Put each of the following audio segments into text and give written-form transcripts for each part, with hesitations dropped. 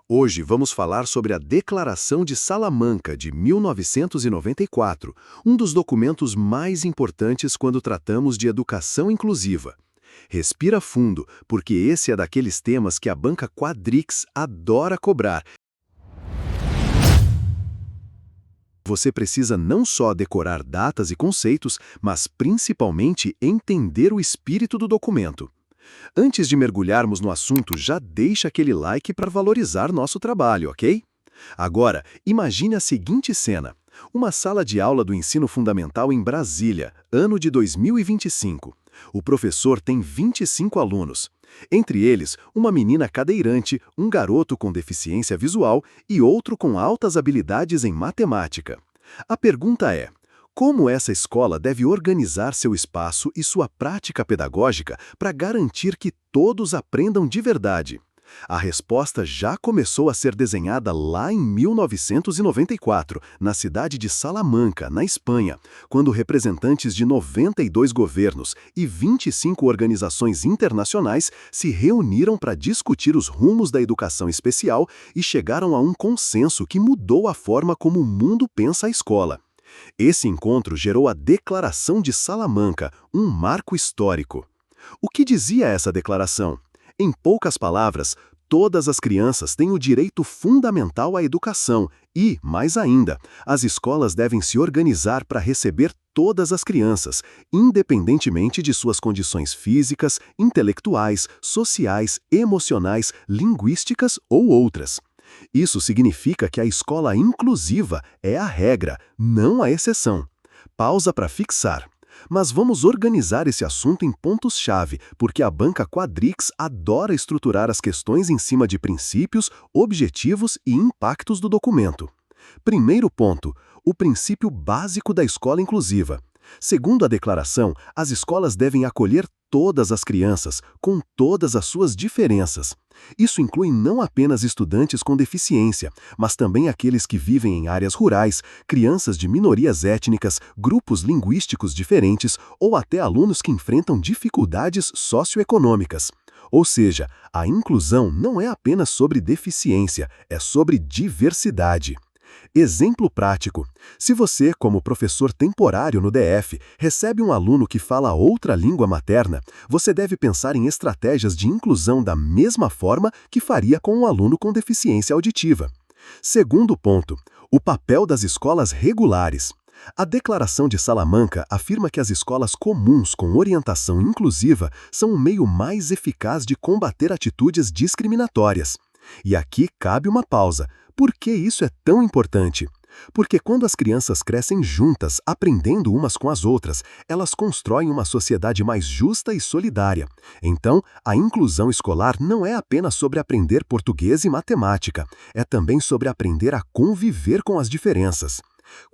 Hoje vamos falar sobre a Declaração de Salamanca de 1994, um dos documentos mais importantes quando tratamos de educação inclusiva. Respira fundo, porque esse é daqueles temas que a banca Quadrix adora cobrar. Você precisa não só decorar datas e conceitos, mas principalmente entender o espírito do documento. Antes de mergulharmos no assunto, já deixa aquele like para valorizar nosso trabalho, ok? Agora, imagine a seguinte cena. Uma sala de aula do ensino fundamental em Brasília, ano de 2025. O professor tem 25 alunos. Entre eles, uma menina cadeirante, um garoto com deficiência visual e outro com altas habilidades em matemática. A pergunta é: como essa escola deve organizar seu espaço e sua prática pedagógica para garantir que todos aprendam de verdade? A resposta já começou a ser desenhada lá em 1994, na cidade de Salamanca, na Espanha, quando representantes de 92 governos e 25 organizações internacionais se reuniram para discutir os rumos da educação especial e chegaram a um consenso que mudou a forma como o mundo pensa a escola. Esse encontro gerou a Declaração de Salamanca, um marco histórico. O que dizia essa declaração? Em poucas palavras, todas as crianças têm o direito fundamental à educação e, mais ainda, as escolas devem se organizar para receber todas as crianças, independentemente de suas condições físicas, intelectuais, sociais, emocionais, linguísticas ou outras. Isso significa que a escola inclusiva é a regra, não a exceção. Pausa para fixar. Mas vamos organizar esse assunto em pontos-chave, porque a banca Quadrix adora estruturar as questões em cima de princípios, objetivos e impactos do documento. Primeiro ponto: o princípio básico da escola inclusiva. Segundo a declaração, as escolas devem acolher todas as crianças, com todas as suas diferenças. Isso inclui não apenas estudantes com deficiência, mas também aqueles que vivem em áreas rurais, crianças de minorias étnicas, grupos linguísticos diferentes ou até alunos que enfrentam dificuldades socioeconômicas. Ou seja, a inclusão não é apenas sobre deficiência, é sobre diversidade. Exemplo prático: se você, como professor temporário no DF, recebe um aluno que fala outra língua materna, você deve pensar em estratégias de inclusão da mesma forma que faria com um aluno com deficiência auditiva. Segundo ponto: o papel das escolas regulares. A Declaração de Salamanca afirma que as escolas comuns com orientação inclusiva são o meio mais eficaz de combater atitudes discriminatórias. E aqui cabe uma pausa. Por que isso é tão importante? Porque quando as crianças crescem juntas, aprendendo umas com as outras, elas constroem uma sociedade mais justa e solidária. Então, a inclusão escolar não é apenas sobre aprender português e matemática, é também sobre aprender a conviver com as diferenças.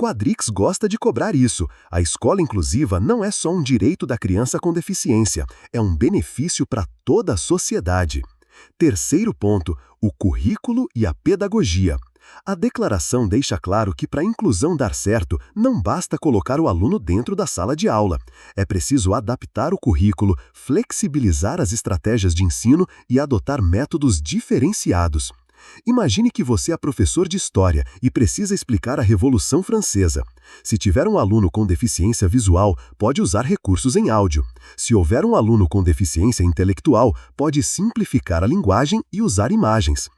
Quadrix gosta de cobrar isso. A escola inclusiva não é só um direito da criança com deficiência, é um benefício para toda a sociedade. Terceiro ponto: o currículo e a pedagogia. A declaração deixa claro que para a inclusão dar certo, não basta colocar o aluno dentro da sala de aula. É preciso adaptar o currículo, flexibilizar as estratégias de ensino e adotar métodos diferenciados. Imagine que você é professor de história e precisa explicar a Revolução Francesa. Se tiver um aluno com deficiência visual, pode usar recursos em áudio. Se houver um aluno com deficiência intelectual, pode simplificar a linguagem e usar imagens.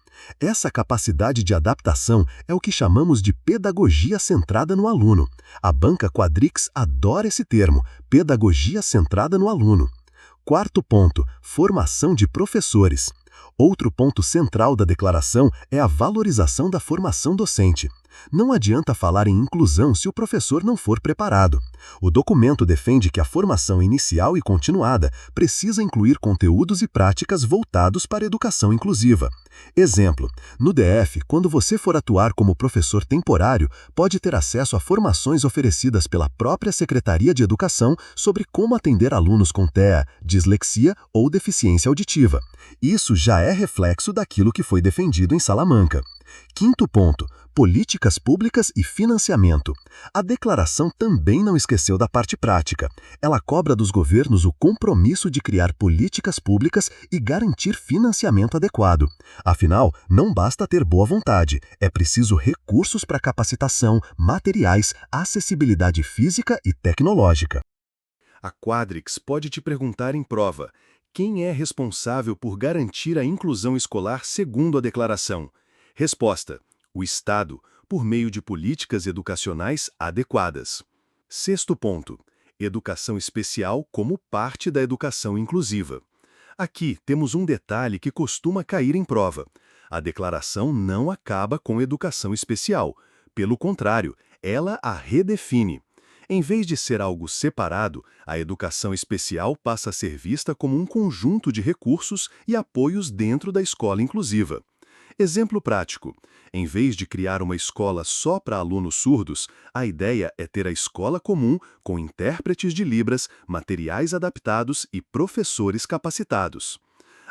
Essa capacidade de adaptação é o que chamamos de pedagogia centrada no aluno. A banca Quadrix adora esse termo, pedagogia centrada no aluno. Quarto ponto: formação de professores. Outro ponto central da declaração é a valorização da formação docente. Não adianta falar em inclusão se o professor não for preparado. O documento defende que a formação inicial e continuada precisa incluir conteúdos e práticas voltados para a educação inclusiva. Exemplo: no DF, quando você for atuar como professor temporário, pode ter acesso a formações oferecidas pela própria Secretaria de Educação sobre como atender alunos com TEA, dislexia ou deficiência auditiva. Isso já é reflexo daquilo que foi defendido em Salamanca. Quinto ponto, políticas públicas e financiamento. A declaração também não esqueceu da parte prática. Ela cobra dos governos o compromisso de criar políticas públicas e garantir financiamento adequado. Afinal, não basta ter boa vontade, é preciso recursos para capacitação, materiais, acessibilidade física e tecnológica. A Quadrix pode te perguntar em prova: quem é responsável por garantir a inclusão escolar segundo a declaração? Resposta: o Estado, por meio de políticas educacionais adequadas. Sexto ponto: educação especial como parte da educação inclusiva. Aqui temos um detalhe que costuma cair em prova. A declaração não acaba com educação especial. Pelo contrário, ela a redefine. Em vez de ser algo separado, a educação especial passa a ser vista como um conjunto de recursos e apoios dentro da escola inclusiva. Exemplo prático: em vez de criar uma escola só para alunos surdos, a ideia é ter a escola comum com intérpretes de Libras, materiais adaptados e professores capacitados.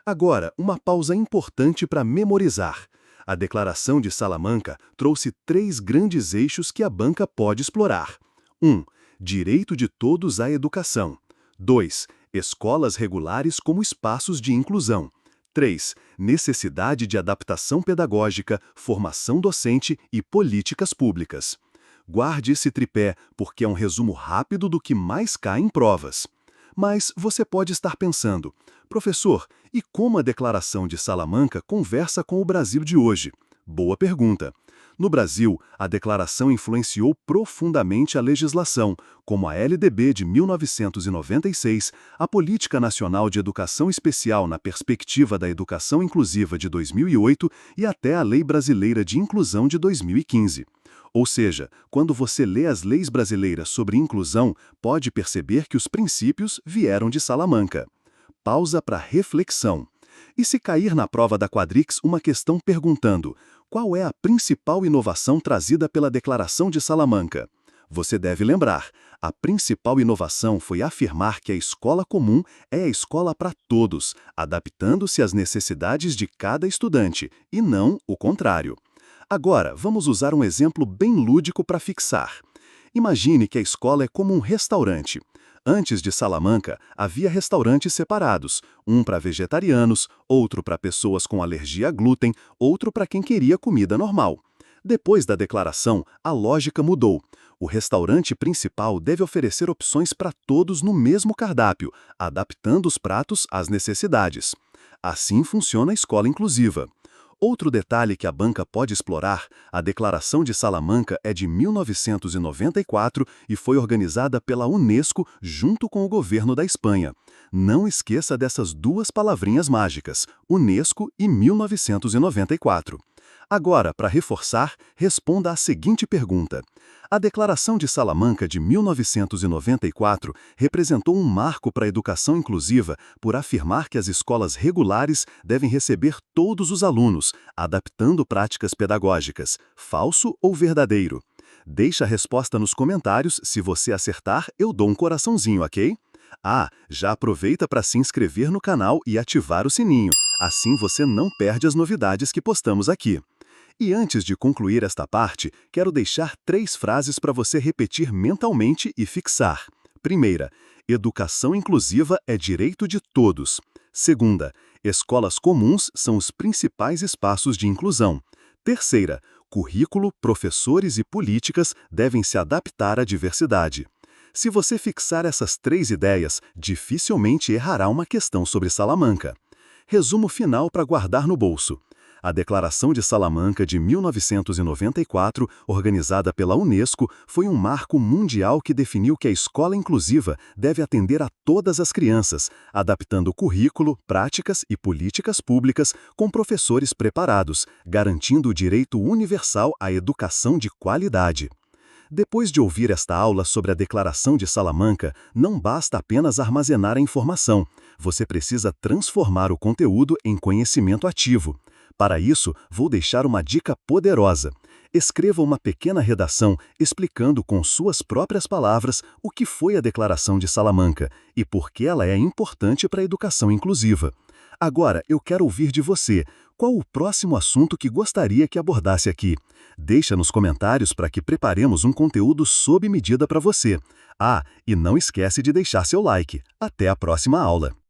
Agora, uma pausa importante para memorizar. A Declaração de Salamanca trouxe 3 grandes eixos que a banca pode explorar. 1. Direito de todos à educação. 2. Escolas regulares como espaços de inclusão. 3. Necessidade de adaptação pedagógica, formação docente e políticas públicas. Guarde esse tripé, porque é um resumo rápido do que mais cai em provas. Mas você pode estar pensando: professor, e como a Declaração de Salamanca conversa com o Brasil de hoje? Boa pergunta. No Brasil, a declaração influenciou profundamente a legislação, como a LDB de 1996, a Política Nacional de Educação Especial na Perspectiva da Educação Inclusiva de 2008 e até a Lei Brasileira de Inclusão de 2015. Ou seja, quando você lê as leis brasileiras sobre inclusão, pode perceber que os princípios vieram de Salamanca. Pausa para reflexão. E se cair na prova da Quadrix uma questão perguntando: qual é a principal inovação trazida pela Declaração de Salamanca? Você deve lembrar, a principal inovação foi afirmar que a escola comum é a escola para todos, adaptando-se às necessidades de cada estudante, e não o contrário. Agora, vamos usar um exemplo bem lúdico para fixar. Imagine que a escola é como um restaurante. Antes de Salamanca, havia restaurantes separados, um para vegetarianos, outro para pessoas com alergia a glúten, outro para quem queria comida normal. Depois da declaração, a lógica mudou. O restaurante principal deve oferecer opções para todos no mesmo cardápio, adaptando os pratos às necessidades. Assim funciona a escola inclusiva. Outro detalhe que a banca pode explorar: a Declaração de Salamanca é de 1994 e foi organizada pela Unesco junto com o governo da Espanha. Não esqueça dessas 2 palavrinhas mágicas, Unesco e 1994. Agora, para reforçar, responda à seguinte pergunta: a Declaração de Salamanca de 1994 representou um marco para a educação inclusiva por afirmar que as escolas regulares devem receber todos os alunos, adaptando práticas pedagógicas. Falso ou verdadeiro? Deixa a resposta nos comentários. Se você acertar, eu dou um coraçãozinho, ok? Já aproveita para se inscrever no canal e ativar o sininho. Assim você não perde as novidades que postamos aqui. E antes de concluir esta parte, quero deixar 3 frases para você repetir mentalmente e fixar. Primeira: educação inclusiva é direito de todos. Segunda: escolas comuns são os principais espaços de inclusão. Terceira: currículo, professores e políticas devem se adaptar à diversidade. Se você fixar essas 3 ideias, dificilmente errará uma questão sobre Salamanca. Resumo final para guardar no bolso. A Declaração de Salamanca de 1994, organizada pela Unesco, foi um marco mundial que definiu que a escola inclusiva deve atender a todas as crianças, adaptando currículo, práticas e políticas públicas com professores preparados, garantindo o direito universal à educação de qualidade. Depois de ouvir esta aula sobre a Declaração de Salamanca, não basta apenas armazenar a informação. Você precisa transformar o conteúdo em conhecimento ativo. Para isso, vou deixar uma dica poderosa. Escreva uma pequena redação explicando com suas próprias palavras o que foi a Declaração de Salamanca e por que ela é importante para a educação inclusiva. Agora, eu quero ouvir de você. Qual o próximo assunto que gostaria que abordasse aqui? Deixa nos comentários para que preparemos um conteúdo sob medida para você. Ah, e não esquece de deixar seu like. Até a próxima aula!